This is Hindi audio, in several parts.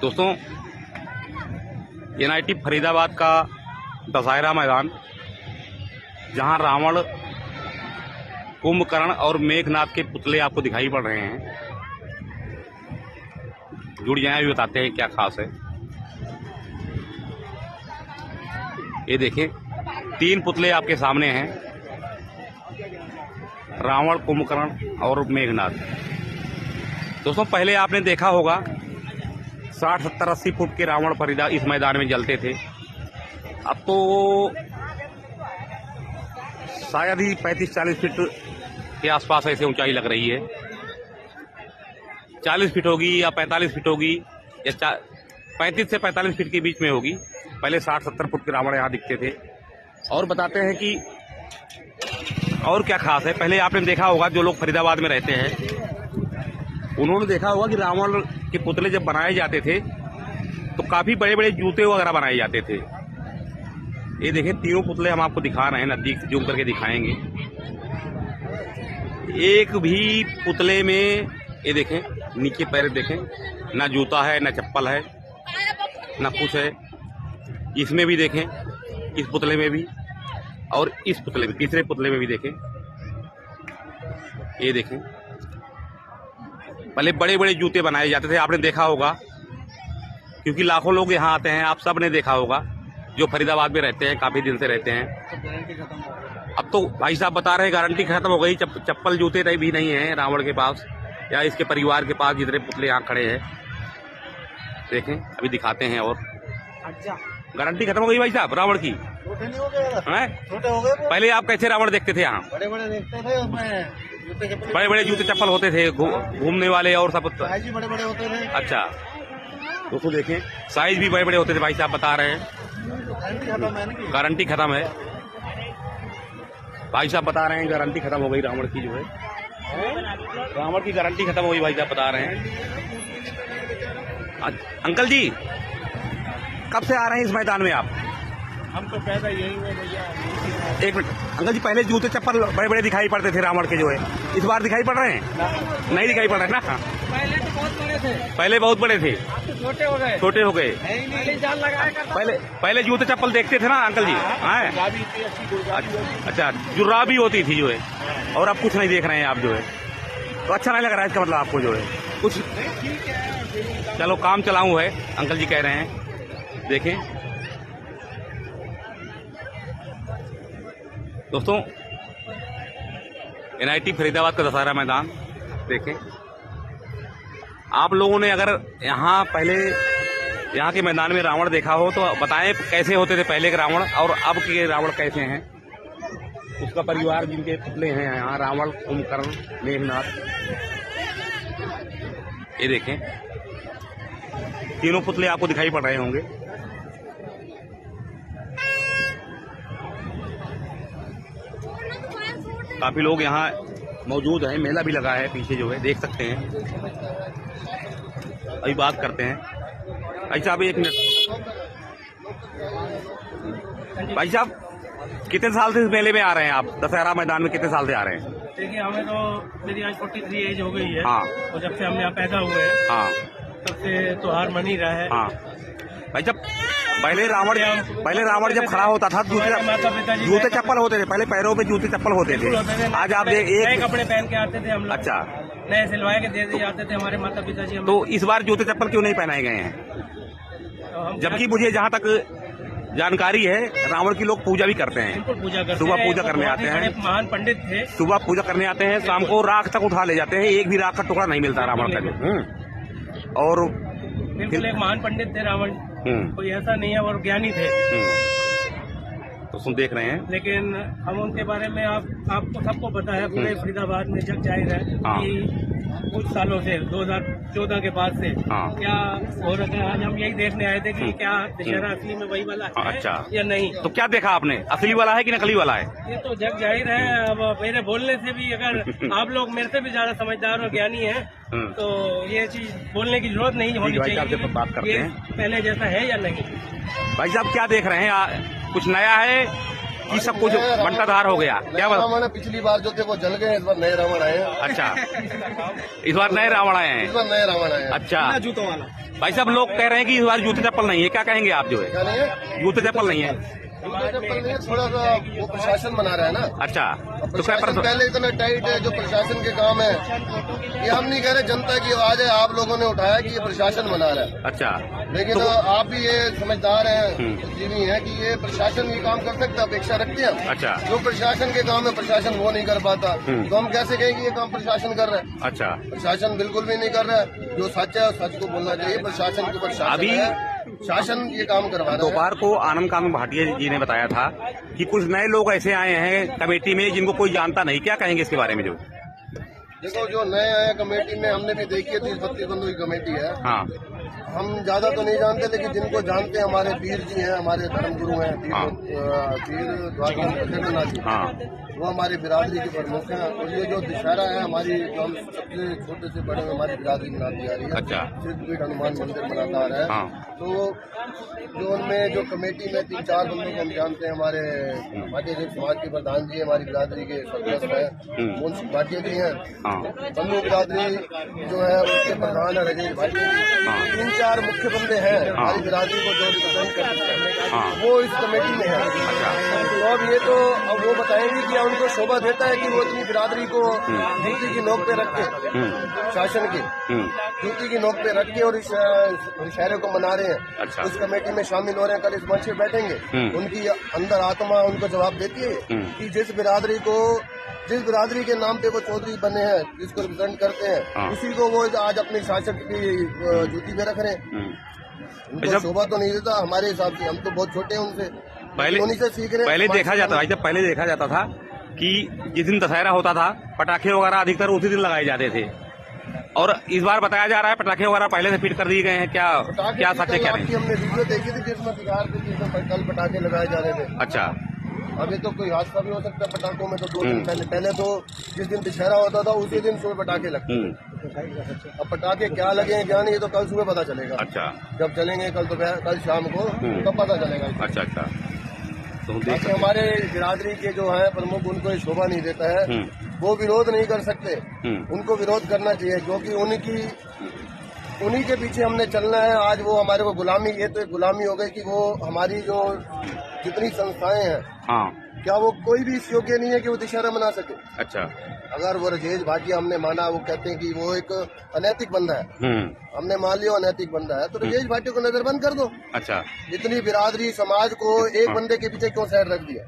दोस्तों, एनआईटी फरीदाबाद का दशहरा मैदान, जहां रावण, कुंभकर्ण और मेघनाथ के पुतले आपको दिखाई पड़ रहे हैं। जुड़ जाए भी बताते हैं क्या खास है। ये देखें, 3 पुतले आपके सामने हैं, रावण, कुंभकर्ण और मेघनाथ। दोस्तों, पहले आपने देखा होगा 60, 70, 80 फुट के रावण फरीदा इस मैदान में जलते थे। अब तो शायद ही 35-40 फीट के आसपास ऐसे ऊंचाई लग रही है। 40 फीट होगी या 45 फीट होगी या 35 से 45 फीट के बीच में होगी। पहले 60-70 फुट के रावण यहाँ दिखते थे। और बताते हैं कि और क्या खास है। पहले आपने देखा होगा, जो लोग फरीदाबाद में रहते हैं उन्होंने देखा होगा कि रावण के पुतले जब बनाए जाते थे तो काफी बड़े बड़े जूते वगैरह बनाए जाते थे। ये देखें, 3 पुतले हम आपको दिखा रहे हैं, नजदीक जूम करके दिखाएंगे। एक भी पुतले में, ये देखें, नीचे पैर देखें, ना जूता है, ना चप्पल है, ना कुछ है। इसमें भी देखें, इस पुतले में भी, और इस पुतले में, तीसरे पुतले में भी देखें। ये देखें, पहले बड़े बड़े जूते बनाए जाते थे, आपने देखा होगा, क्योंकि लाखों लोग यहाँ आते हैं। आप सब ने देखा होगा जो फरीदाबाद में रहते हैं, काफी दिन से रहते हैं। अब तो भाई साहब बता रहे हैं गारंटी खत्म हो गई। चप्पल जूते भी नहीं है रावण के पास या इसके परिवार के पास, जितने पुतले यहाँ खड़े हैं। देखें, अभी दिखाते हैं। और गारंटी खत्म हो गई भाई साहब रावण की। छोटे हो गए। पहले आप कैसे रावण देखते थे यहाँ? बड़े बड़े देखते थे, बड़े बड़े जूते चप्पल होते थे, घूमने वाले और सब साइज बड़े बड़े होते थे। अच्छा, दोस्तों देखें, साइज भी बड़े बड़े होते थे। भाई साहब बता रहे हैं गारंटी खत्म है। भाई साहब बता रहे हैं गारंटी खत्म हो गई रावण की, जो है रावण की गारंटी खत्म हो गई। भाई साहब बता रहे हैं। अंकल जी, कब से आ रहे हैं इस मैदान में आप? हम तो पैदा यही हुए भैया। एक मिनट अंकल जी, पहले जूते चप्पल बड़े बड़े दिखाई पड़ते थे रावण के, जो है इस बार दिखाई पड़ रहे हैं? नहीं दिखाई पड़ रहे ना। पहले तो बहुत बड़े थे। पहले बहुत बड़े थे, छोटे हो गए। छोटे हो गए। जान लगाया करता। पहले जूते चप्पल देखते थे ना अंकल जी? हाँ, अच्छा, जुर्राबी होती थी जो है, और अब कुछ नहीं देख रहे हैं आप, जो है तो अच्छा नहीं लग रहा है इसका मतलब आपको, जो है कुछ। चलो, काम चलाऊं है, अंकल जी कह रहे हैं। देखें दोस्तों, एनआईटी फरीदाबाद का दशहरा मैदान देखें। आप लोगों ने अगर यहाँ पहले यहाँ के मैदान में रावण देखा हो तो बताएं कैसे होते थे पहले के रावण और अब के रावण कैसे हैं। उसका परिवार, जिनके पुतले हैं यहाँ, रावण, कुंभकर्ण, मेघनाथ। ये देखें, 3 पुतले आपको दिखाई पड़ रहे होंगे। काफी लोग यहाँ मौजूद हैं, मेला भी लगा है पीछे, जो है देख सकते हैं। अभी बात करते हैं। भाई साहब, 1 मिनट। भाई साहब, कितने साल से इस मेले में आ रहे हैं आप? दशहरा मैदान में कितने साल से आ रहे हैं? देखिए, हमें तो मेरी आज 43 एज हो गई है। हाँ। तो जब से हम यहाँ पैदा हुए हैं, हाँ, तब से त्योहार मन ही रहा है। हाँ। भाई, जब पहले रावण जब खड़ा होता था, जूते चप्पल होते थे, पहले पैरों पे जूते चप्पल होते थे। आज आप एक कपड़े पहन के आते थे हम लोग। अच्छा, नए सिलवाए के दे दिए जाते थे हमारे माता पिता जी। तो इस बार जूते चप्पल क्यों नहीं पहनाए गए हैं? जबकि मुझे जहाँ तक जानकारी है, रावण की लोग पूजा भी करते हैं। पूजा करते हैं, सुबह पूजा करने आते हैं। महान पंडित थे। सुबह पूजा करने आते हैं, शाम को राख तक उठा ले जाते हैं। एक भी राख का टुकड़ा नहीं मिलता रावण का, जो और बिल्कुल एक महान पंडित थे रावण। कोई ऐसा नहीं है, और ज्ञानी थे। तो सुन देख रहे हैं। लेकिन हम उनके बारे में आपको सबको पता है, पूरे फरीदाबाद में जग जाहिर है कि कुछ सालों से 2014 के बाद से क्या हो रहा है। आज हम यही देखने आए थे कि क्या दशहरा असली में वही वाला है अच्छा या नहीं। तो क्या देखा आपने, असली वाला है कि नकली वाला है? ये तो जग जाहिर है। अब मेरे बोलने से भी, अगर आप लोग मेरे से भी ज्यादा समझदार और ज्ञानी हैं, तो ये चीज बोलने की जरूरत नहीं होनी चाहिए। बात करते हैं, पहले जैसा है या नहीं। भाई साहब, क्या देख रहे हैं? कुछ नया है कि सब कुछ बंटाधार हो गया? क्या बात? रावण पिछली बार जो थे वो जल गए, इस बार नए रावण आए हैं। अच्छा, इस बार नए रावण आए हैं। इस बार नए रावण आए हैं। अच्छा, जूतों वाला। भाई साहब लोग कह रहे हैं कि इस बार जूते चप्पल नहीं है, क्या कहेंगे आप? जो क्या है नहीं है? जूते चप्पल नहीं है। जूते चप्पल नहीं है, थोड़ा सा वो प्रशासन बना रहा है ना। अच्छा, तो क्या प्रशासन पहले इतना टाइट है, जो प्रशासन के काम है ये हम नहीं कह रहे, जनता की आवाज है, आप लोगों ने उठाया कि ये प्रशासन बना रहा है। अच्छा, लेकिन आप भी ये समझदार हैं, बुद्धिजीवी हैं कि ये प्रशासन ये काम कर सकता है, अपेक्षा रखते हैं। अच्छा, जो प्रशासन के काम है प्रशासन वो नहीं कर पाता, तो हम कैसे कहें कि ये काम प्रशासन कर रहा है? अच्छा, प्रशासन बिल्कुल भी नहीं कर रहा है। जो सच है सच को बोलना चाहिए, प्रशासन के ऊपर शासन अभी है, शासन ये काम करवा रहा है। दोपहर को आनंद कानून भाटिया जी ने बताया था कि कुछ नए लोग ऐसे आए हैं कमेटी में जिनको कोई जानता नहीं, क्या कहेंगे इसके बारे में? जो देखो, जो नए आए कमेटी में हमने भी देखी है, 30-32 बंदों की कमेटी है। हाँ, हम ज्यादा तो नहीं जानते, लेकिन जिनको जानते हैं हमारे पीर जी हैं, हमारे धर्मगुरु हैं, पीर द्वारकानाथ जी, हाँ, वो हमारी बिरादरी के प्रमुख हैं। और ये जो दशहरा है हमारी, जो हम सबसे छोटे से बड़े हमारी बिरादरी बनाती आ रही है। अच्छा, सिद्धपीठ हनुमान मंदिर बनाता आ रहा है। हाँ, तो जो उनमें जो कमेटी में 3-4 बंदों को हम जानते हैं, हमारे भाटिया जी समाज के प्रधान जी, हमारी बिरादरी के सरपंच हैं मोहन सिंह भाटिया जी हैं। हाँ, बंधु बिरादरी जो है उसके प्रधान है राजेश भाटिया जी। 3-4 मुख्य बंदे हैं हमारी बिरादरी को जो रिप्रेजेंट करते हैं, वो इस कमेटी में है। तो अब ये तो अब वो बताएंगे कि उनको शोभा देता है कि वो इतनी बिरादरी को जूती की नोक पे रख के, शासन की जूती की नोक पे रख के और इस दशहरे को मना रहे हैं। अच्छा, उस कमेटी में शामिल हो रहे हैं, कल इस मंच पे बैठेंगे। उनकी अंदर आत्मा उनको जवाब देती है कि जिस बिरादरी के नाम पे वो चौधरी बने हैं, जिसको रिप्रेजेंट करते हैं, उसी को वो आज अपने शासक की जूती पे रख रहे हैं। उनको शोभा तो नहीं देता हमारे हिसाब से, हम तो बहुत छोटे हैं उनसे, पहले उन्हीं से सीख रहे हैं। पहले देखा जाता था, पहले देखा जाता था कि जिस दिन दशहरा होता था पटाखे वगैरह अधिकतर उसी दिन लगाए जाते थे, और इस बार बताया जा रहा है पटाखे वगैरह पहले से फिट कर दिए गए हैं। क्या सच है क्या नहीं? हमने वीडियो देखी थी जिसमें बिहार के जिसमें कल पटाखे लगाए जा रहे थे। अच्छा, अभी तो कोई हादसा भी हो सकता है पटाखों में, तो 2 दिन पहले तो जिस दिन दशहरा होता था उसी दिन सुबह पटाखे लगते थे। अब पटाखे क्या लगे हैं क्या नहीं, ये तो कल सुबह पता चलेगा। अच्छा, जब चलेंगे कल शाम को तब पता चलेगा। अच्छा, अच्छा, तो बाकी हमारे बिरादरी के जो है प्रमुख, उनको ये शोभा नहीं देता है, वो विरोध नहीं कर सकते। उनको विरोध करना चाहिए, क्योंकि उन्हीं के पीछे हमने चलना है। आज वो हमारे को गुलामी, ये तो एक गुलामी हो गई कि वो हमारी जो जितनी संस्थाएं हैं, हाँ, क्या वो कोई भी इस योग्य नहीं है कि वो दशहरा मना सके। अच्छा, अगर वो राजेश भाटिया हमने माना, वो कहते हैं कि वो एक अनैतिक बंदा है, हमने मान लिया अनैतिक बंदा है, तो राजेश भाटिया को नजरबंद कर दो। अच्छा, इतनी बिरादरी समाज को एक बंदे के पीछे क्यों साइड रख दिया?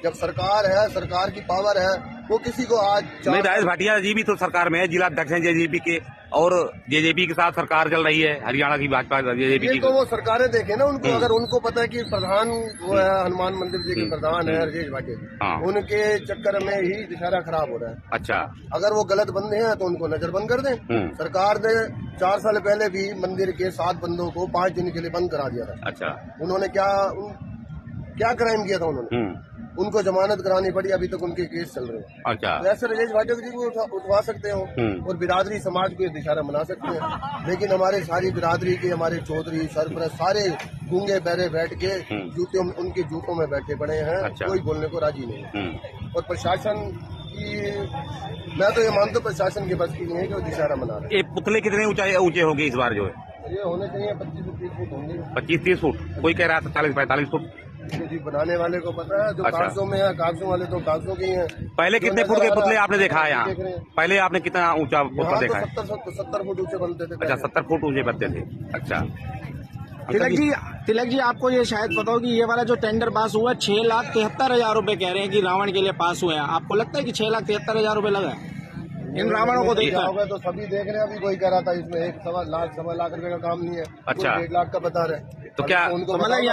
जब सरकार है, सरकार की पावर है, वो किसी को आज नहीं, राजेश भाटिया जी भी तो सरकार में है, जिला अध्यक्ष हैं जेजेपी के, और जेजेपी के साथ सरकार चल रही है, हरियाणा की भाजपा जेजेपी की। तो वो सरकारें देखे ना उनको, अगर उनको पता है कि प्रधान वो है हनुमान मंदिर जी के प्रधान है राजेश भाटिया, उनके चक्कर में ही दशहरा खराब हो रहा है। अच्छा, अगर वो गलत बंदे हैं तो उनको नजरबंद कर दें। सरकार ने 4 साल पहले भी मंदिर के 7 बंदों को 5 दिन के लिए बंद करा दिया था। अच्छा, उन्होंने क्या क्राइम किया था? उन्होंने उनको जमानत करानी पड़ी, अभी तक उनके केस चल रहे हैं। अच्छा, वैसे राजेश भाटिया जी को उठवा सकते हो और बिरादरी समाज को दशहरा मना सकते हैं, लेकिन हमारे सारी बिरादरी के, हमारे चौधरी सरपरस्त सारे गूंगे बहरे बैठ के उनके जूतों में बैठे पड़े हैं। अच्छा, कोई बोलने को राजी नहीं। और प्रशासन की, मैं तो ये मानता हूँ प्रशासन के बस की नहीं है कि वो दशहरा मना रहे हैं। ये पुतले कितने ऊंचे होंगे इस बार? जो है ये होने चाहिए 25-30 फुट होंगे। 25-30 फुट, कोई कह रहा था 40-45 फुट। जी, बनाने वाले को पता है, जो कागजों में है, कागजों वाले तो कागजों के ही हैं। पहले कितने फुट के पुतले आपने देखा है यहाँ? पहले आपने कितना ऊंचा पुतला देखा है? 70 फुट ऊंचे बनते थे। अच्छा, 70 फुट ऊंचे बनते थे। अच्छा, तिलक जी आपको ये शायद पता हो कि ये वाला जो टेंडर पास हुआ 6,73,000 रुपए कह रहे हैं कि रावण के लिए पास हुए हैं। आपको लगता है कि 6,73,000 रुपए लगा इन रावणों को देखा होगा? तो सभी देख रहे हैं। अभी कोई कह रहा था इसमें 1-1.25 लाख रुपए का काम नहीं है। अच्छा, 1.5 लाख का बता रहे। तो क्या उनको मतलब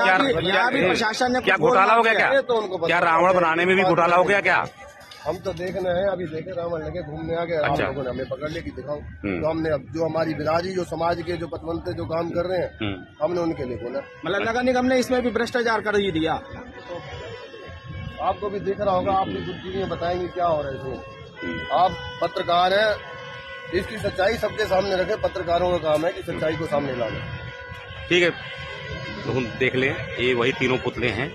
यहाँ भी प्रशासन ने क्या घोटाला हो गया? क्या तो उनको क्या रावण बनाने में भी घोटाला हो गया क्या? हम तो देखना है, अभी देखे रावण लगे घूमने आ गए। अच्छा, आप लोगों ने हमें पकड़ ले कि दिखाओ। तो हमने अब जो हमारी बिरादरी, जो समाज के जो पतवंते जो काम कर रहे हैं, हमने उनके लिए बोला। मतलब नगर निगम ने इसमें भी भ्रष्टाचार कर ही दिया। आपको भी दिख रहा होगा, आप भी कुछ चीजें बताएंगे क्या हो रहा है इसमें। आप पत्रकार हैं, इसकी सच्चाई सबके सामने रखे। पत्रकारों का काम है कि सच्चाई को सामने लाना। ठीक है, तो हम देख लें, ये वही तीनों पुतले हैं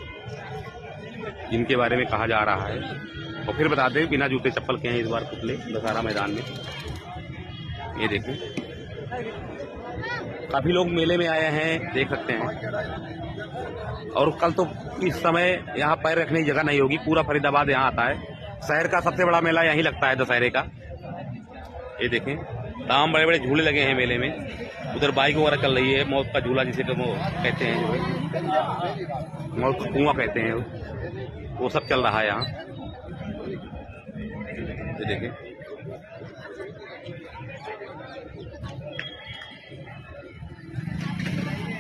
जिनके बारे में कहा जा रहा है। और फिर बता दें बिना जूते चप्पल के हैं इस बार पुतले दशहरा मैदान में। ये देखें काफी लोग मेले में आए हैं, देख सकते हैं। और कल तो इस समय यहाँ पैर रखने की जगह नहीं होगी, पूरा फरीदाबाद यहाँ आता है। शहर का सबसे बड़ा मेला यहीं लगता है दशहरे का। ये देखें तमाम बड़े बड़े झूले लगे हैं मेले में। उधर बाइक वगैरह चल रही है, मौत का झूला जिसे तो कहते हैं, जो मौत का कुआं कहते हैं, वो सब चल रहा है यहाँ। ये देखें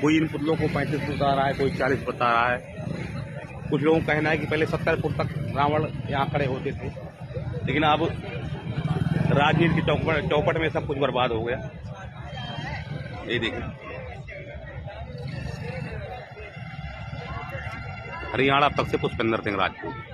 कोई इन पुतलों को 35 फुट बता रहा है, कोई 40 बता रहा है। कुछ लोगों का कहना है कि पहले 70 फुट तक रावण यहाँ खड़े होते थे, लेकिन अब राजनीति की चौपट में सब कुछ बर्बाद हो गया। ये देखिए हरियाणा तक से पुष्पेंद्र सिंह राजपूत।